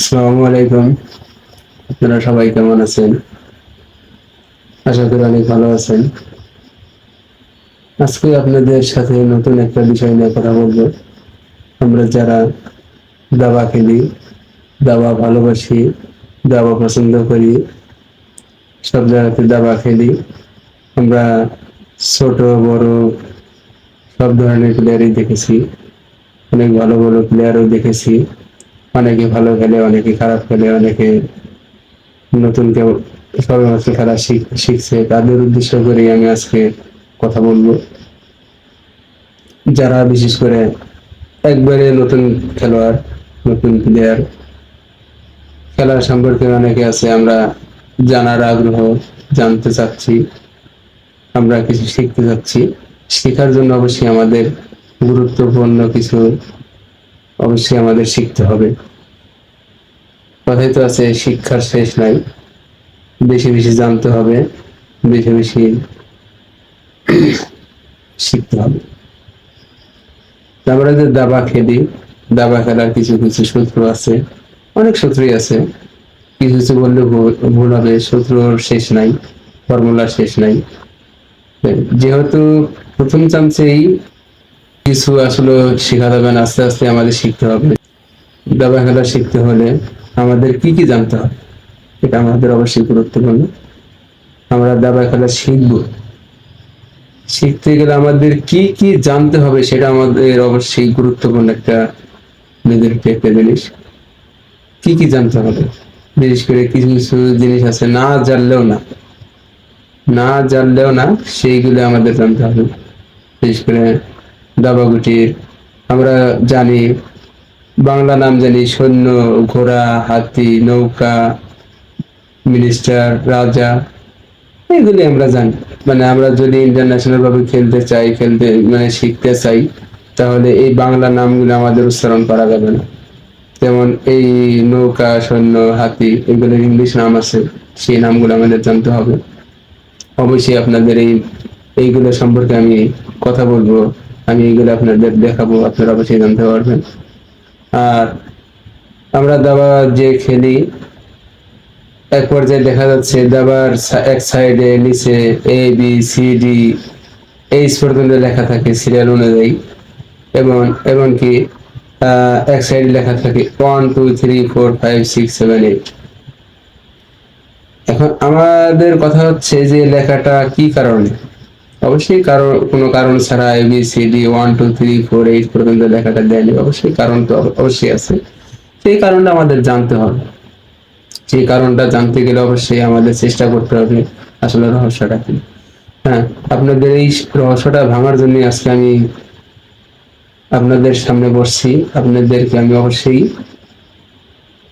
আসসালামু আলাইকুম। আপনারা সবাই কেমন আছেন? আশা করি অনেক ভালো আছেন। আজকে আপনাদের সাথে নতুন একটা বিষয় নিয়ে কথা বলবো। আমরা যারা দাবা খেলি, দাবা ভালোবাসি, দাবা পছন্দ করি, সব জায়গাতে দাবা খেলি। আমরা ছোট বড় সব ধরনের প্লেয়ারই দেখেছি। অনেক ভালো ভালো প্লেয়ারও দেখেছি। অনেকে ভালো খেলে, অনেকে খারাপ খেলে, অনেকে নতুন কেউ সবেমাত্র খেলা শিখছে। তাদের উদ্দেশ্য করে আমি আজকে কথা বলবো। যারা বিশেষ করে একবারে নতুন খেলোয়াড়, নতুন প্লেয়ার, খেলার সম্পর্কে অনেকে আছে, আমরা জানার আগ্রহ, জানতে চাচ্ছি, আমরা কিছু শিখতে চাচ্ছি। শেখার জন্য অবশ্যই আমাদের গুরুত্বপূর্ণ কিছু অবশ্যই আমাদের শিখতে হবে। কথাই তো আছে, শিক্ষার শেষ নাই। বেশি বেশি জানতে হবে, বেশি বেশি শিখতে হবে। আমরা যে দাবা খেলি, দাবা খেলার কিছু কিছু সূত্র আছে, অনেক সূত্রই আছে। কিছু কিছু বললে ভুল হবে, সূত্রর শেষ নাই, ফর্মুলার শেষ নাই। যেহেতু প্রথম চান্সেই কিছু আসলে শেখা যাবে না, আস্তে আস্তে আমাদের শিখতে হবে। দাবা খেলা শিখতে হলে আমাদের কি কি জানতে হবে, এটা আমাদের অবশ্যই গুরুত্বপূর্ণ। আমরা দাবা খেলা শিখবো, শিখতে গেলে আমাদের কি কি জানতে হবে সেটা আমাদের অবশ্যই গুরুত্বপূর্ণ একটা মেজরিটি একটা জিনিস। কি কি জানতে হবে, বিশেষ করে কিছু কিছু জিনিস আছে না জানলেও না সেইগুলো আমাদের জানতে হবে। বিশেষ করে দাবাগুটির আমরা জানি, বাংলা নাম জানি সৈন্য, ঘোড়া, হাতি, নৌকা, মিনিস্টার, রাজা, এগুলি আমরা জানি। মানে আমরা যদি ইন্টারন্যাশনাল ভাবে খেলতে চাই, খেলতে মানে শিখতে চাই, তাহলে এই বাংলা নামগুলো আমাদের উচ্চারণ করা যাবে না। যেমন এই নৌকা, সৈন্য, হাতি, এগুলোর ইংলিশ নাম আছে, সেই নামগুলো আমাদের জানতে হবে। অবশ্যই আপনাদের এইগুলো সম্পর্কে আমি কথা বলবো, আমি এইগুলো আপনাদের দেখাবো, আপনারা অবশ্যই জানতে পারবেন। আর আমরা দাবা যে খেলি, এক পর্যায়ে দেখা যাচ্ছে দাবার এক সাইডে নিচে ABCD এইচ পর্যন্ত লেখা থাকে সিরিয়াল অনুযায়ী, এবং এমনকি এক সাইডে লেখা থাকে 1 2 3 4 5 6 7 8। এখন আমাদের কথা হচ্ছে যে লেখাটা কি কারণে, অবশ্যই কারণ, কোনো কারণ ছাড়া ABCD 1 2 3 4 8 পর্যন্ত লেখাটা দেয়নি, অবশ্যই কারণ তো অবশ্যই আছে। সেই কারণটা আমাদের জানতে হবে। সেই কারণটা জানতে গেলে অবশ্যই আমাদের চেষ্টা করতে হবে আসলে রহস্যটা কি। হ্যাঁ, আপনাদের এই রহস্যটা ভাঙার জন্য আজকে আমি আপনাদের সামনে বসছি। আপনাদেরকে আমি অবশ্যই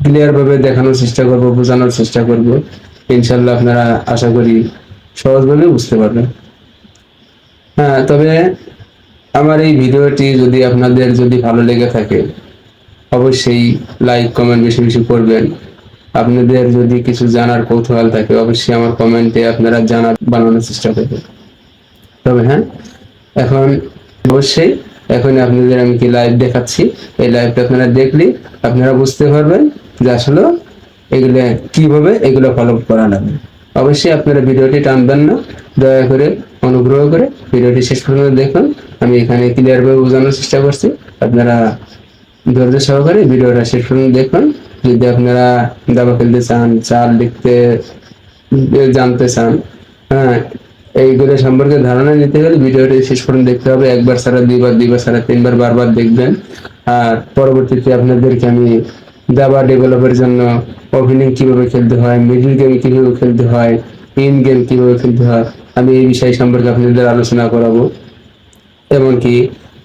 ক্লিয়ার ভাবে দেখানোর চেষ্টা করব, বোঝানোর চেষ্টা করব। ইনশাল্লাহ আপনারা আশা করি সহজভাবে বুঝতে পারবেন। হ্যাঁ, তবে আমার এই ভিডিওটি যদি আপনাদের যদি ভালো লেগে থাকে, অবশ্যই লাইক কমেন্ট বেশি বেশি করবেন। আপনাদের যদি কিছু জানার কৌতূহল থাকে, অবশ্যই আমার কমেন্টে আপনারা বানানোর চেষ্টা করবেন। তবে হ্যাঁ, এখন অবশ্যই এখন আপনাদের আমি কি লাইভ দেখাচ্ছি, এই লাইভটা আপনারা দেখলে আপনারা বুঝতে পারবেন যে আসলে এগুলো কিভাবে এগুলো ফলো করা লাগবে। অবশ্যই আপনারা ভিডিওটি টানবেন না, দয়া করে অনুগ্রহ করে ভিডিওটি শেষ পর্যন্ত দেখুন। আমি এখানে ক্লিয়ার ভাবে বোঝানোর চেষ্টা করছি, আপনারা ধৈর্য সহকারে ভিডিওটা শেষ পর্যন্ত দেখুন। যদি আপনারা দাবা খেলতে চান, চাল লিখতে জানতে চান, হ্যাঁ, এইগুলো সম্পর্কে ধারণা নিতে গেলে ভিডিওটি শেষ পর্যন্ত দেখতে হবে। একবার ছাড়া দুইবার, দুইবার ছাড়া তিনবার, বারবার দেখবেন। আর পরবর্তীতে আপনাদেরকে আমি দাবা ডেভেলপের জন্য ওপেনিং কিভাবে খেলতে হয়, মিডল গেম কিভাবে খেলতে হয়, ইন গেম কিভাবে খেলতে হয়, আমি এই বিষয় সম্পর্কে আপনাদের আলোচনা করাবো। এমনকি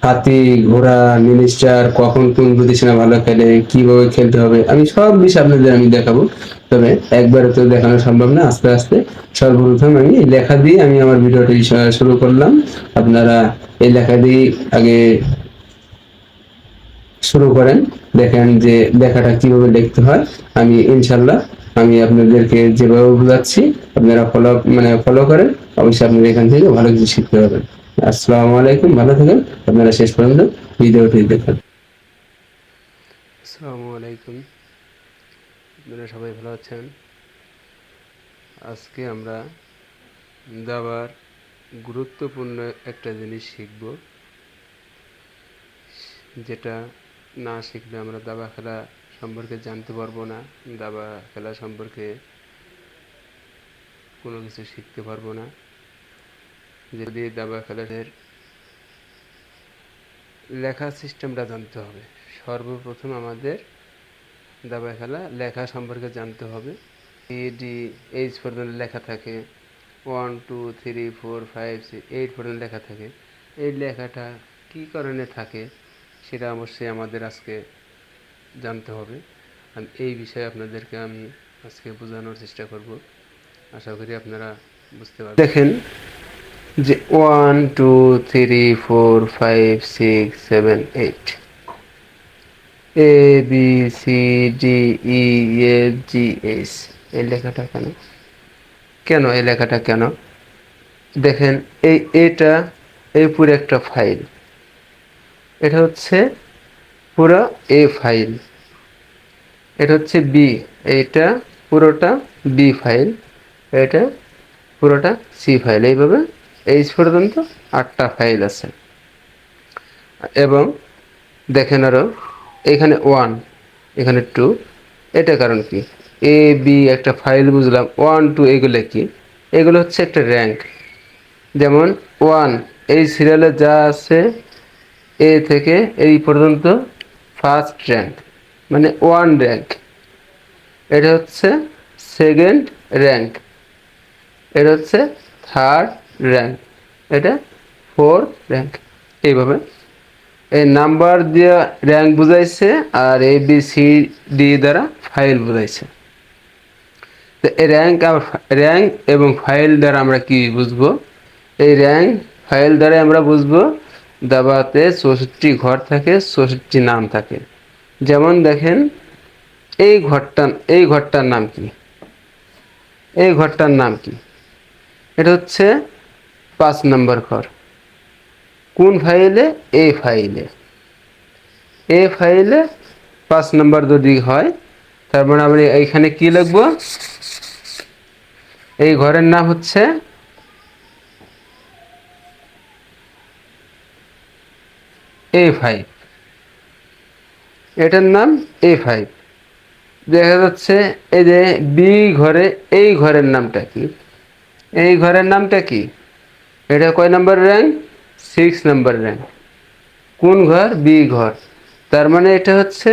হাতি, ঘোড়া, মিনিস্টার কখন কোন পজিশনে ভালো খেলে, কিভাবে খেলতে হবে, আমি সব বিষয় আপনাদের আমি দেখাবো। তবে একবারে তো দেখানো সম্ভব না, আস্তে আস্তে। সর্বপ্রথম আমি এই লেখা দিয়ে আমি আমার ভিডিওটি শুরু করলাম। আপনারা এই লেখা দিয়ে আগে শুরু করেন, দেখেন যে লেখাটা কিভাবে লিখতে হয়। আমি ইনশাল্লাহ আমি আপনাদেরকে যেভাবে বোঝাচ্ছি আপনারা ফলো করেন, অবশ্যই আপনারা এখান থেকে ভালো কিছু শিখতে পারবেন। আসসালামু আলাইকুম, ভালো থাকেন, আপনারা শেষ পর্যন্ত ভিডিওটি দেখেন। আসসালামু আলাইকুম। আপনারা সবাই ভালো আছেন। আজকে আমরা দাবার গুরুত্বপূর্ণ একটা জিনিস শিখব, যেটা না শিখলে আমরা দাবা খেলা সম্পর্কে জানতে পারবো না, দাবা খেলা সম্পর্কে কোনো কিছু শিখতে পারবো না। যদি দাবা খেলার লেখা সিস্টেমটা জানতে হবে। সর্বপ্রথম আমাদের দাবা খেলা লেখা সম্পর্কে জানতে হবে। ADH পর্যন্ত লেখা থাকে, 1 2 3 4 5 6 8 পর্যন্ত লেখা থাকে। এই লেখাটা কী কারণে থাকে সেটা অবশ্যই আমাদের আজকে জানতে হবে। আর এই বিষয়ে আপনাদেরকে আমি আজকে বোঝানোর চেষ্টা করব, আশা করি আপনারা বুঝতে পারবেন। দেখেন যে 1 2 3 4 5 6 7 8 ABCDEFGH, এই লেখাটা কেন কেন এই লেখাটা কেন দেখেন, এটা এই পুরো একটা ফাইল, এটা হচ্ছে পুরো এ ফাইল, এটা হচ্ছে বি, এইটা পুরোটা বি ফাইল, এটা পুরোটা সি ফাইল। এইভাবে এইচ পর্যন্ত 8টা ফাইল আছে। এবং দেখেন আরও এখানে 1, এখানে 2, এটা কারণ কি? এ বি একটা ফাইল বুঝলাম, 1 2 এগুলো কি? এগুলো হচ্ছে একটা র্যাঙ্ক। যেমন 1 এই সিরিয়ালে যা আছে এ থেকে এই পর্যন্ত ফার্স্ট র্যাঙ্ক, মানে 1 র্যাঙ্ক। এটা হচ্ছে সেকেন্ড র্যাঙ্ক, এটা হচ্ছে থার্ড র্যাঙ্ক, এটা ফোর্থ র্যাঙ্ক। এইভাবে এই নাম্বার দিয়ে র্যাঙ্ক বুঝাইছে, আর ABCD দ্বারা ফাইল বুঝাইছে। তো এই র্যাঙ্ক এবং ফাইল দ্বারা আমরা কি বুঝবো? এই র্যাঙ্ক ফাইল দ্বারা আমরা বুঝবো দাবাতে 64 ঘর থাকে, 64 নাম থাকে। যেমন দেখেন এই ঘরটার নাম কি? এই ঘরটার নাম কি? এটা হচ্ছে 5 নম্বর ঘর। কোন ফাইলে? এই ফাইলে। এই ফাইলে 5 নম্বর যদি হয়, তার মানে আমরা এইখানে কি লিখব? এই ঘরের নাম হচ্ছে A5, এটার নাম A5। দেখা যাচ্ছে এই যে বি ঘরে, এই ঘরের নামটা কি? এই ঘরের নামটা কি? এটা কয় নাম্বার র্যাঙ্ক? 6 number rank. কোন ঘর? বি ঘর। তার মানে এটা হচ্ছে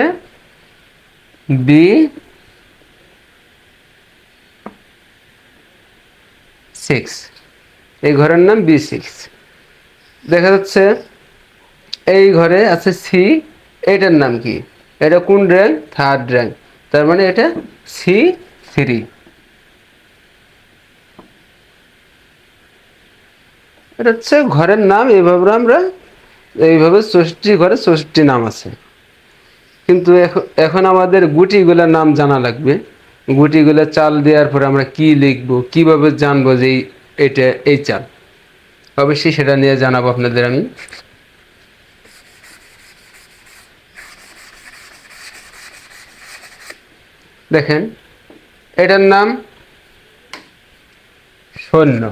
B6, এই ঘরের নাম B6। দেখা যাচ্ছে এই ঘরে আছে সি, এটার নাম কি? এটা কোন র্যাঙ্ক? Third rank. তার মানে এটা C3। এটা হচ্ছে ঘরের নাম। এইভাবে 64 ঘরে 64 নাম আছে। কিন্তু এখন আমাদের গুটিগুলোর নাম জানা লাগবে। গুটিগুলো চাল দেওয়ার পরে আমরা কি লিখবো, কিভাবে জানবো যে এটা এই চাল? অবশ্যই সেটা নিয়ে জানাবো আপনাদের আমি। দেখেন এটার নাম সৈন্য,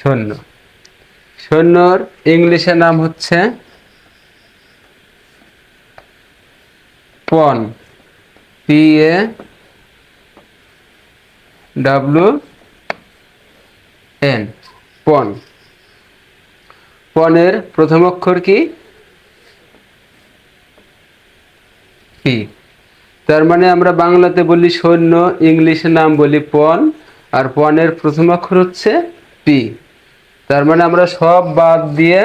সৈন্য। সৈন্যর ইংলিশের নাম হচ্ছে পন, PAWN, পন। পনের প্রথম অক্ষর কি? পি। তার মানে আমরা বাংলাতে বলি সৈন্য, ইংলিশে নাম বলি পন, আর পনের প্রথম অক্ষর হচ্ছে পি। তার মানে আমরা সব বাদ দিয়ে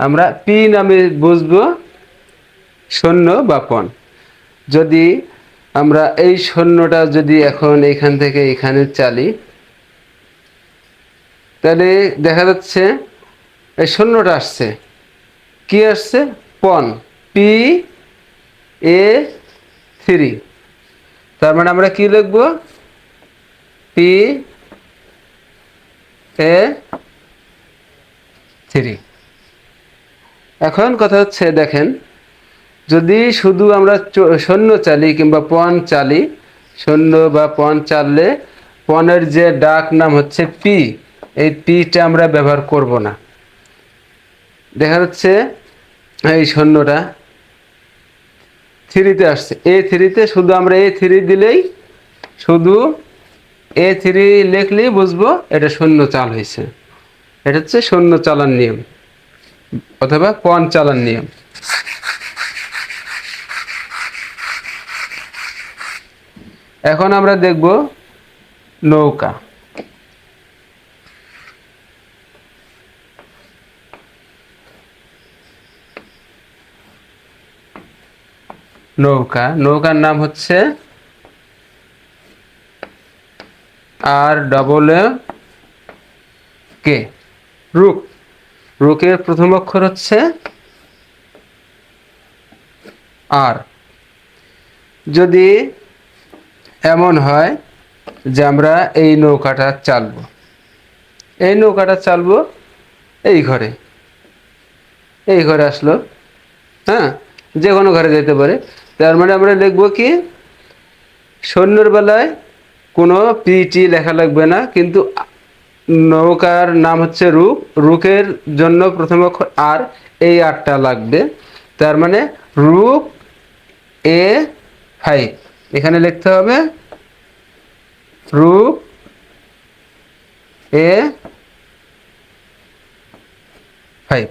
আমরা পি নামে বুঝবো সৈন্য বা পন। যদি আমরা এই সৈন্যটা যদি এখন এখান থেকে এখানে চালি, তাহলে দেখা যাচ্ছে এই শূন্যটা আসছে, কি আসছে? পন, PA3। তার মানে আমরা কি লিখবো? PA three. এখন কথা হচ্ছে দেখেন, যদি শুধু আমরা শূন্য চালি কিংবা পণ চালি, শূন্য বা পণ চাললে পণের যে ডাক নাম হচ্ছে পি, এই পিটা আমরা ব্যবহার করব না। দেখা যাচ্ছে এই শূন্যটা থ্রিতে আসছে, এ থ্রিতে শুধু আমরা এ থ্রি দিলেই, শুধু এ থ্রি লিখলেই বুঝবো এটা শূন্য চাল হয়েছে। এটা হচ্ছে শূন্য চালান নিয়ম অথবা পণ চালান নিয়ম। এখন আমরা দেখব নৌকা। নৌকার নাম হচ্ছে আর ডবল এ কে, রুক। রুকের প্রথম অক্ষর হচ্ছে আর। যদি এমন হয় যে আমরা এই নৌকাটা চালবো, এই ঘরে, আসলো, হ্যাঁ, যে কোনো ঘরে যেতে পারে। তার মানে আমরা লিখবো কি, সৈন্যর বেলায় কোনো পিটি লেখা লাগবে না, কিন্তু নৌকার নাম হচ্ছে রুক, রুকের জন্য প্রথম অক্ষর আর, এই আরটা লাগবে। তার মানে রুক এ ফাইভ, এখানে লিখতে হবে রুক এ ফাইভ।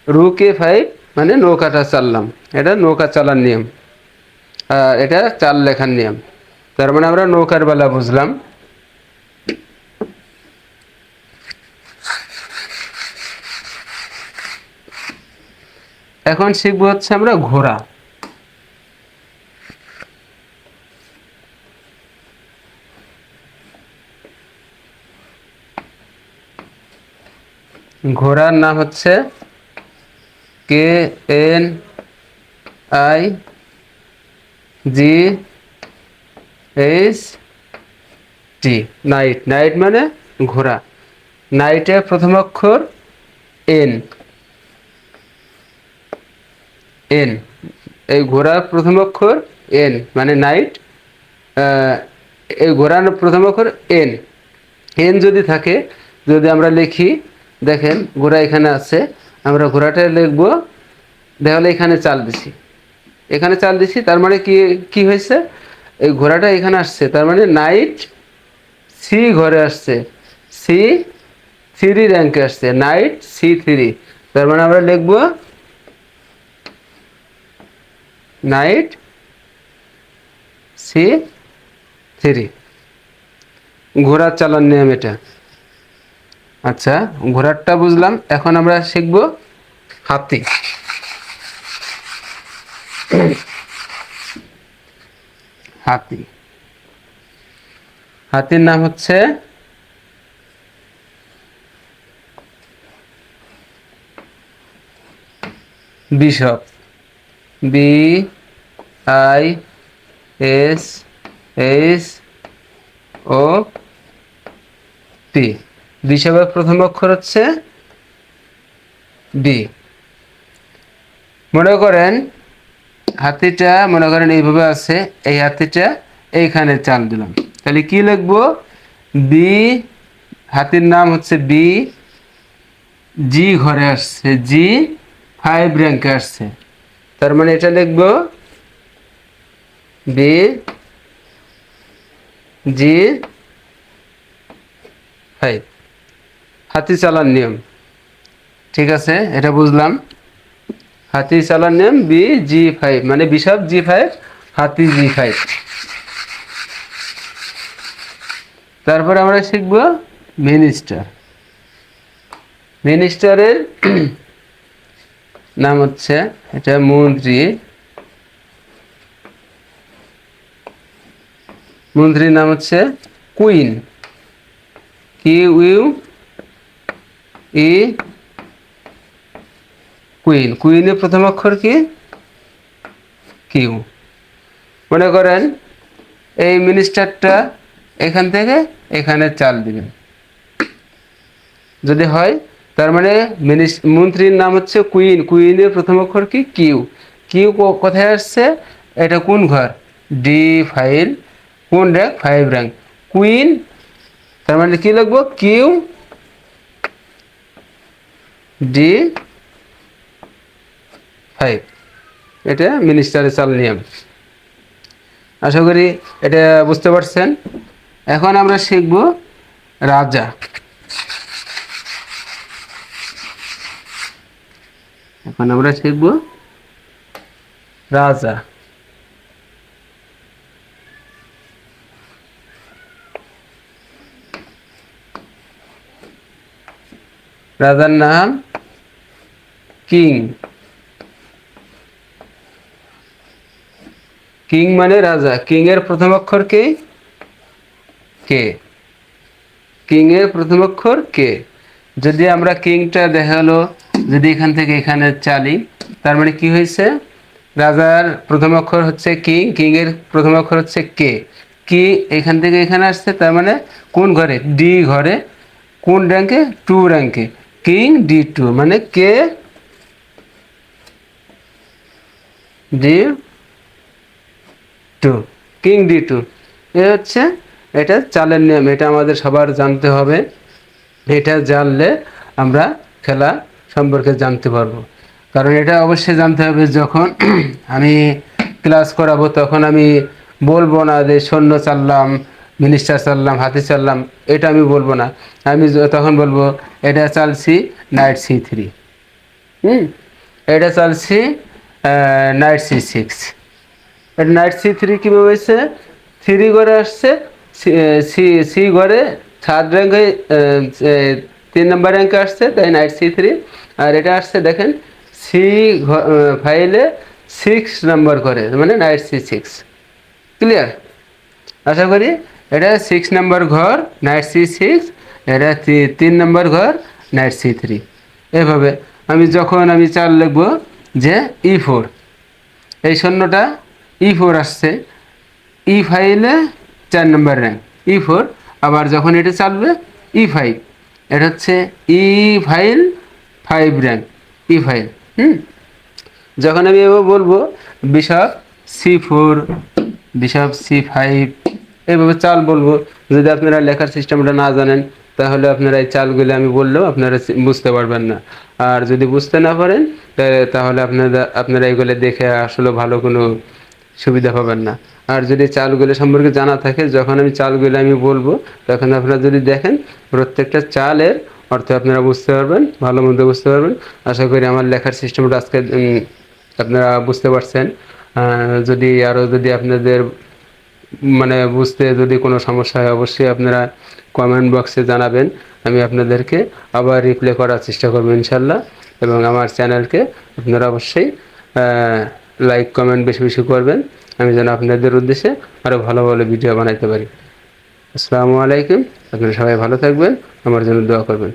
রুক এ ফাইভ মানে নৌকাটা চাললাম, এটা নৌকা চালার নিয়ম, এটা চাল লেখার নিয়ম। তার মানে আমরা নৌকার বেলা বুঝলাম। এখন শিখবো হচ্ছে আমরা ঘোড়া। ঘোড়ার নাম হচ্ছে K N I G H T, night. Night মানে ঘোড়া। নাইটের প্রথম অক্ষর এন, এন, এই ঘোড়ার প্রথম অক্ষর এন মানে নাইট। এই ঘোড়ার প্রথম অক্ষর এন, এন যদি থাকে, যদি আমরা লিখি, দেখেন ঘোড়া এখানে আছে, আমরা ঘোড়াটা লিখবো, তাহলে এখানে চাল দিছি, তার মানে কি, কি হয়েছে, এই ঘোড়াটা এখানে আসছে, তার মানে নাইট সি ঘরে আসছে, সি থ্রি র্যাঙ্কে আসছে, নাইট সি থ্রি। তার মানে আমরা লিখবো নাইট সি থ্রি। ঘোড়ার চালান নিয়ম এটা। আচ্ছা, ঘোড়ারটা বুঝলাম। এখন আমরা শিখবো হাতি। হাতি, হাতির নাম হচ্ছে bishop, B I S H O P. বিশপের প্রথম অক্ষর হচ্ছে বি। মনে করেন হাতিটা, মনে করেন এইভাবে আছে, এই হাতিটা এইখানে চাল দিলাম, তাহলে কি লিখবো, বি, হাতির নাম হচ্ছে বি, জি ঘরে আসছে, জি ফাইভ র্যাঙ্কে আসছে, তার মানে এটা লিখবো বি জি ফাইভ। হাতি চালার নিয়ম, ঠিক আছে, এটা বুঝলাম। হাতি চালার নিয়ম বি জি ফাইভ মানে বিশপ জি ফাইভ, হাতি জি ফাইভ। তারপরে আমরা শিখব মিনিস্টার। মিনিস্টারের নাম হচ্ছে, এটা মন্ত্রী, মন্ত্রীর নাম হচ্ছে queen, Q U E, queen. কুইনের প্রথম অক্ষর কি, কিউ। মনে করেন এই মিনিস্টারটা এখান থেকে এখানে চাল দিবেন, যদি হয় তার মানে মন্ত্রীর নাম হচ্ছে কুইন, কুইনের প্রথম অক্ষর কি? কিউ। কিউ কোথায় আসছে? এটা কোন ঘর? D file. কোন র্যাঙ্ক? 5 র্যাঙ্ক। কুইন, তার মানে কি লিখবো? Q D 5। এটা মিনিস্টারের চাল নিয়ম। আশা করি এটা বুঝতে পারছেন। এখন আমরা শিখব রাজা। এখন আমরা শিখব রাজা। রাজার নাম কিং। কিং মানে রাজা। কিং এর প্রথম অক্ষর কি? কে। কিং এর প্রথম অক্ষর কে। যদি আমরা কিংটা দেখালো, যদি এখান থেকে এখানে চালি, তার মানে কি হয়েছে? রাজার প্রথম অক্ষর হচ্ছে কিং, কিং এর প্রথম অক্ষর হচ্ছে কে। কি এখান থেকে এখানে আসছে, তার মানে কোন ঘরে? ডি ঘরে। কোন র্যাঙ্কে? 2 র্যাঙ্কে। কিং D2 মানে কে D2, কিং D2। এ হচ্ছে এটা চালের নিয়ম, এটা আমাদের সবার জানতে হবে। এটা জানলে আমরা খেলা সম্পর্কে জানতে পারবো। কারণ এটা অবশ্যই জানতে হবে, যখন আমি ক্লাস করাবো তখন আমি বলবো না যে সৈন্য চাললাম, মিনিস্টার চাললাম, হাতি চাললাম, এটা আমি বলবো না। আমি তখন বলবো এটা চালছি নাইট C3, এটা চালছি নাইট C6। এটা নাইট C3 কীভাবে হয়েছে? 3 ঘরে আসছে, সি সি ঘরে 3rd র্যাঙ্কে, 3 নম্বর র্যাঙ্কে আসছে, তাই নাইট C3। আর এটা আসছে দেখেন সি ফাইলে 6 নম্বর ঘরে, মানে নাইট C6। ক্লিয়ার? আশা করি এটা 6 নম্বর ঘর নাইট C6, এটা 3 নম্বর ঘর নাইট C3। এভাবে আমি চাল লিখবো যে E4, এই শূন্যটা E4 আসছে, ই ফাইলে 4 নম্বর র্যাঙ্ক E4। আবার যখন এটা চালবে E5, এটা হচ্ছে ই ফাইল 5 র্যাঙ্ক E5। যখন আমি এভাবে বলবো বিশপ C4, বিশপ C5, এইভাবে চাল বলবো। যদি আপনারা লেখার সিস্টেমটা না জানেন, তাহলে আপনারা এই চালগুলো আমি বললেও আপনারা বুঝতে পারবেন না। আর যদি বুঝতে না পারেন, তাহলে আপনারা এগুলো দেখে আসলে ভালো কোনো সুবিধা পাবেন না। আর যদি চালগুলো সম্পর্কে জানা থাকে, যখন আমি চালগুলো আমি বলবো, তখন আপনারা যদি দেখেন প্রত্যেকটা চালের অর্থ আপনারা বুঝতে পারবেন, ভালো মন্দ বুঝতে পারবেন। আশা করি আমার লেখার সিস্টেমটা আজকে আপনারা বুঝতে পারছেন। যদি আপনাদের মানে বুঝতে যদি কোনো সমস্যা হয়, অবশ্যই আপনারা কমেন্ট বক্সে জানাবেন। আমি আপনাদেরকে আবার রিপ্লাই করার চেষ্টা করবো ইনশাল্লাহ। এবং আমার চ্যানেলকে আপনারা অবশ্যই লাইক কমেন্ট বেশি বেশি করবেন, আমি যেন আপনাদের উদ্দেশ্যে আরও ভালো ভালো ভিডিও বানাইতে পারি। আসসালামু আলাইকুম। আপনারা সবাই ভালো থাকবেন, আমার জন্য দোয়া করবেন।